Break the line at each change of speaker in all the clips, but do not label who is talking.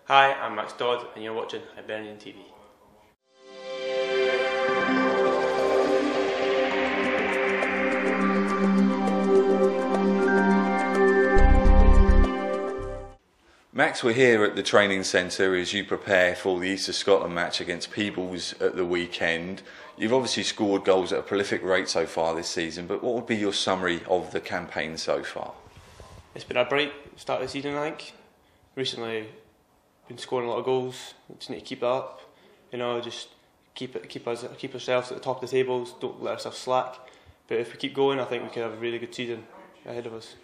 Hi, I'm Max Todd and you're watching Hibernian TV.
Max, we're here at the training centre as you prepare for the East of Scotland match against Peebles at the weekend. You've obviously scored goals at a prolific rate so far this season, but what would be your summary of the campaign so far?
It's been a bright start of the season, I think. Recently, been scoring a lot of goals. Just need to keep that up. Just keep ourselves at the top of the tables. Don't let ourselves slack. But if we keep going, I think we could have a really good season ahead of us.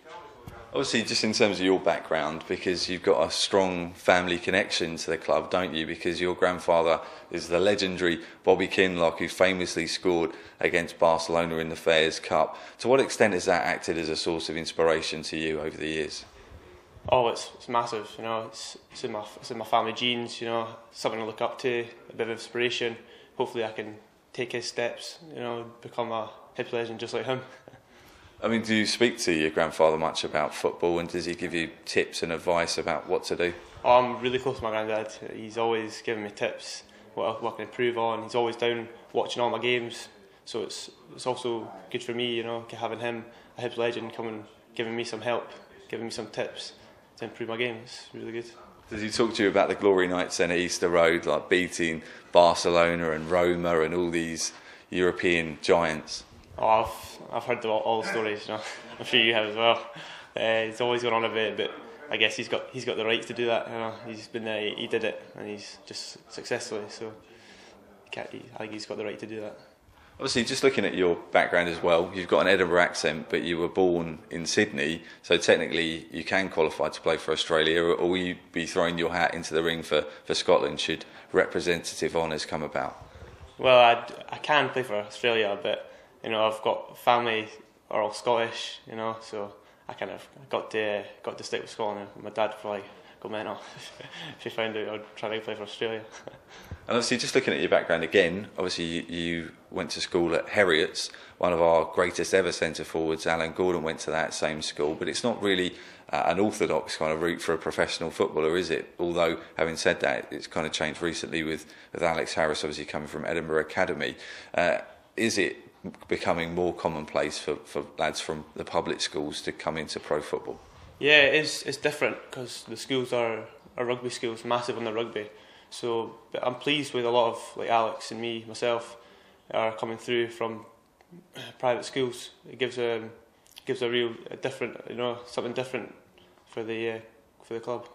Obviously, just in terms of your background, because you've got a strong family connection to the club, don't you? Because your grandfather is the legendary Bobby Kinloch, who famously scored against Barcelona in the Fairs Cup. To what extent has that acted as a source of inspiration to you over the years?
Oh, it's massive. It's in my family genes. Something to look up to, a bit of inspiration. Hopefully, I can take his steps. Become a Hibs legend just like him.
I mean, do you speak to your grandfather much about football, and does he give you tips and advice about what to do?
Oh, I'm really close to my granddad. He's always giving me tips, what I can improve on. He's always down watching all my games, so it's also good for me, having him, a Hibs legend, coming, giving me some help, giving me some tips to improve my game. It's really good.
Does he talk to you about the glory nights then at Easter Road, like beating Barcelona and Roma and all these European giants?
Oh, I've heard all the stories. I'm sure you have as well. He's always gone on about it, but I guess he's got the right to do that. He's been there, he did it, and he's just successfully. So I think he's got the right to do that.
Obviously, just looking at your background as well, you've got an Edinburgh accent, but you were born in Sydney, so technically you can qualify to play for Australia, or will you be throwing your hat into the ring for Scotland should representative honours come about?
Well, I can play for Australia, but I've got family are all Scottish, so I kind of got to stick with Scotland. My dad probably go mental if he found out I'd try to play for Australia.
And obviously, just looking at your background again, obviously you went to school at Heriots, one of our greatest ever centre forwards. Alan Gordon went to that same school, but it's not really an orthodox kind of route for a professional footballer, is it? Although, having said that, it's kind of changed recently with Alex Harris obviously coming from Edinburgh Academy. Is it becoming more commonplace for lads from the public schools to come into pro football?
Yeah, it's different because the schools are rugby schools, massive on the rugby. So but I'm pleased with a lot of like Alex and myself are coming through from private schools. It gives a different, something different for the club.